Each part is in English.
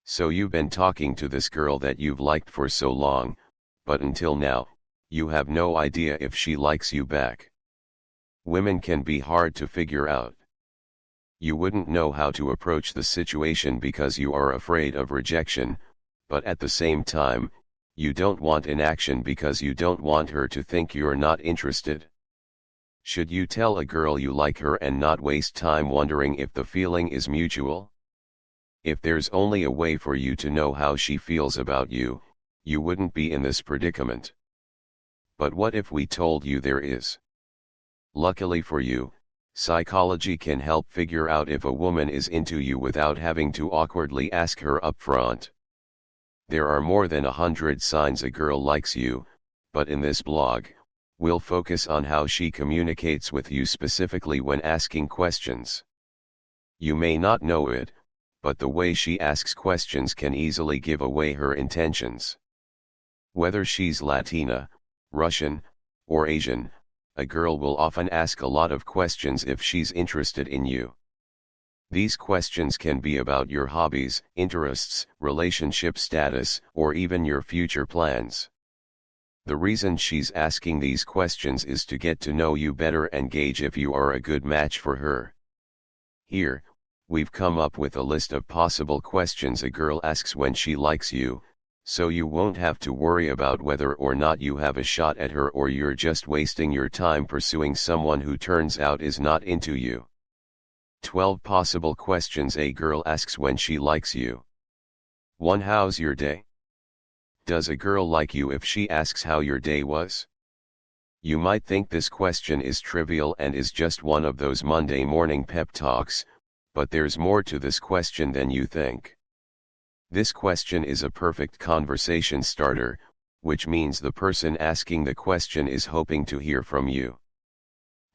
So you've been talking to this girl that you've liked for so long, but until now, you have no idea if she likes you back. Women can be hard to figure out. You wouldn't know how to approach the situation because you are afraid of rejection, but at the same time, you don't want inaction because you don't want her to think you're not interested. Should you tell a girl you like her and not waste time wondering if the feeling is mutual? If there's only a way for you to know how she feels about you, you wouldn't be in this predicament. But what if we told you there is? Luckily for you, psychology can help figure out if a woman is into you without having to awkwardly ask her up front. There are more than 100 signs a girl likes you, but in this blog, we'll focus on how she communicates with you specifically when asking questions. You may not know it, but the way she asks questions can easily give away her intentions. Whether she's Latina, Russian, or Asian, a girl will often ask a lot of questions if she's interested in you. These questions can be about your hobbies, interests, relationship status, or even your future plans. The reason she's asking these questions is to get to know you better and gauge if you are a good match for her. Here, we've come up with a list of possible questions a girl asks when she likes you, so you won't have to worry about whether or not you have a shot at her or you're just wasting your time pursuing someone who turns out is not into you. 12 possible questions a girl asks when she likes you. 1. How's your day? Does a girl like you if she asks how your day was? You might think this question is trivial and is just one of those Monday morning pep talks, but there's more to this question than you think. This question is a perfect conversation starter, which means the person asking the question is hoping to hear from you.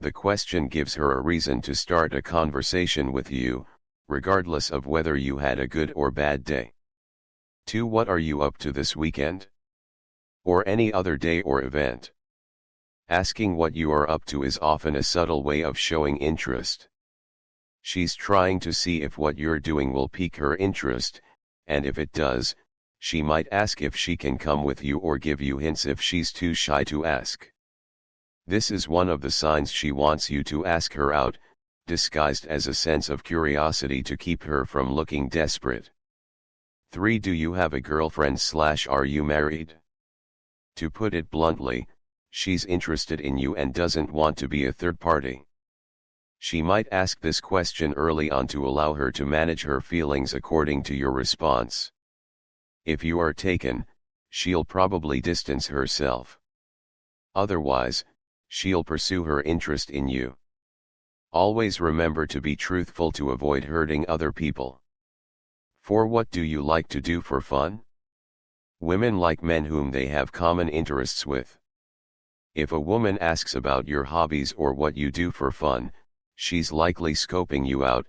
The question gives her a reason to start a conversation with you, regardless of whether you had a good or bad day. 2. What are you up to this weekend? Or any other day or event? Asking what you are up to is often a subtle way of showing interest. She's trying to see if what you're doing will pique her interest, and if it does, she might ask if she can come with you or give you hints if she's too shy to ask. This is one of the signs she wants you to ask her out, disguised as a sense of curiosity to keep her from looking desperate. 3. Do you have a girlfriend/are you married? To put it bluntly, she's interested in you and doesn't want to be a third party. She might ask this question early on to allow her to manage her feelings according to your response. If you are taken, she'll probably distance herself. Otherwise, she'll pursue her interest in you. Always remember to be truthful to avoid hurting other people. 4. What do you like to do for fun? Women like men whom they have common interests with. If a woman asks about your hobbies or what you do for fun, she's likely scoping you out,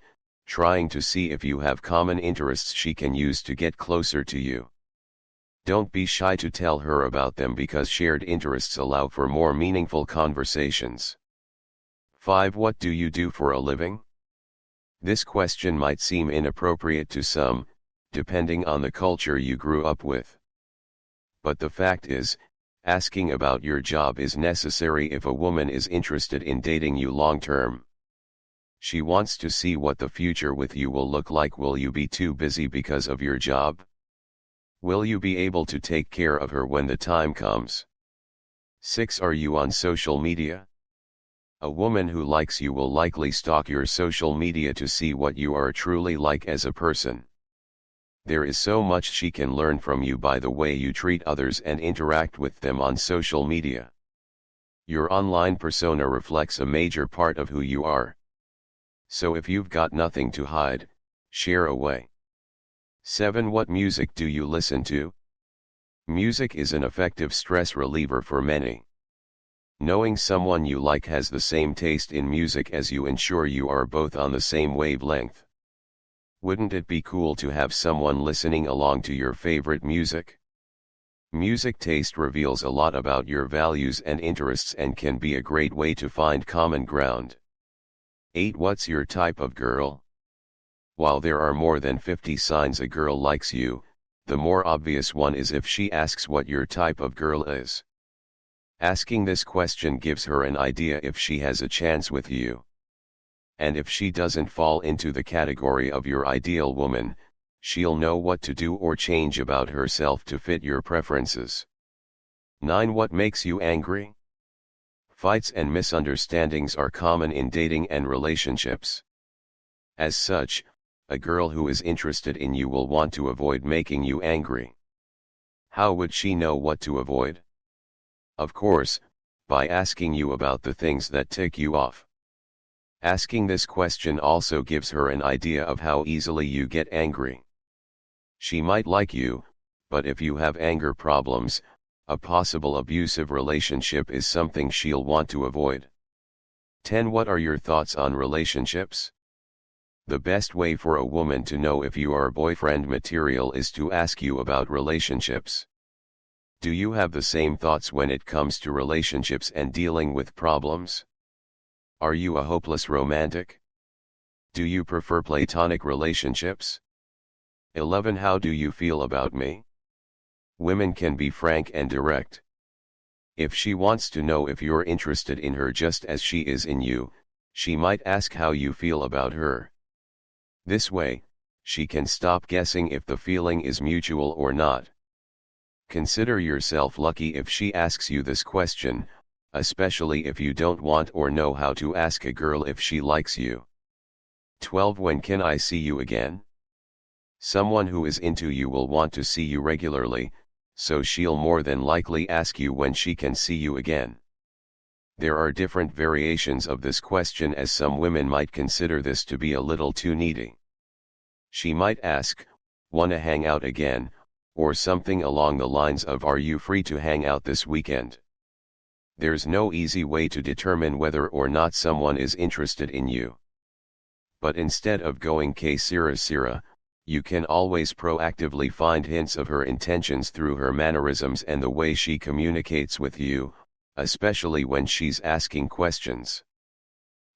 trying to see if you have common interests she can use to get closer to you. Don't be shy to tell her about them because shared interests allow for more meaningful conversations. 5. What do you do for a living? This question might seem inappropriate to some, depending on the culture you grew up with. But the fact is, asking about your job is necessary if a woman is interested in dating you long-term. She wants to see what the future with you will look like. Will you be too busy because of your job? Will you be able to take care of her when the time comes? 6. Are you on social media? A woman who likes you will likely stalk your social media to see what you are truly like as a person. There is so much she can learn from you by the way you treat others and interact with them on social media. Your online persona reflects a major part of who you are. So if you've got nothing to hide, share away. 7. What music do you listen to? Music is an effective stress reliever for many. Knowing someone you like has the same taste in music as you ensure you are both on the same wavelength. Wouldn't it be cool to have someone listening along to your favorite music? Music taste reveals a lot about your values and interests and can be a great way to find common ground. 8. What's your type of girl? While there are more than 50 signs a girl likes you, the more obvious one is if she asks what your type of girl is. Asking this question gives her an idea if she has a chance with you. And if she doesn't fall into the category of your ideal woman, she'll know what to do or change about herself to fit your preferences. 9. What makes you angry? Fights and misunderstandings are common in dating and relationships. As such, a girl who is interested in you will want to avoid making you angry. How would she know what to avoid? Of course, by asking you about the things that tick you off. Asking this question also gives her an idea of how easily you get angry. She might like you, but if you have anger problems, a possible abusive relationship is something she'll want to avoid. 10. What are your thoughts on relationships? The best way for a woman to know if you are boyfriend material is to ask you about relationships. Do you have the same thoughts when it comes to relationships and dealing with problems? Are you a hopeless romantic? Do you prefer platonic relationships? 11. How do you feel about me? Women can be frank and direct. If she wants to know if you're interested in her just as she is in you, she might ask how you feel about her. This way, she can stop guessing if the feeling is mutual or not. Consider yourself lucky if she asks you this question, especially if you don't want or know how to ask a girl if she likes you. 12. When can I see you again? Someone who is into you will want to see you regularly, so she'll more than likely ask you when she can see you again. There are different variations of this question, as some women might consider this to be a little too needy. She might ask, "Wanna hang out again?" or something along the lines of, "Are you free to hang out this weekend?" There's no easy way to determine whether or not someone is interested in you. But instead of going que sera, you can always proactively find hints of her intentions through her mannerisms and the way she communicates with you, especially when she's asking questions.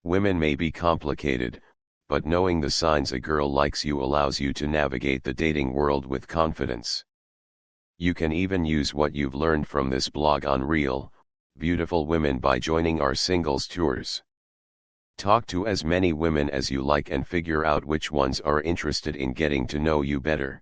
Women may be complicated, but knowing the signs a girl likes you allows you to navigate the dating world with confidence. You can even use what you've learned from this blog on Real, Beautiful Women by joining our singles tours. Talk to as many women as you like and figure out which ones are interested in getting to know you better.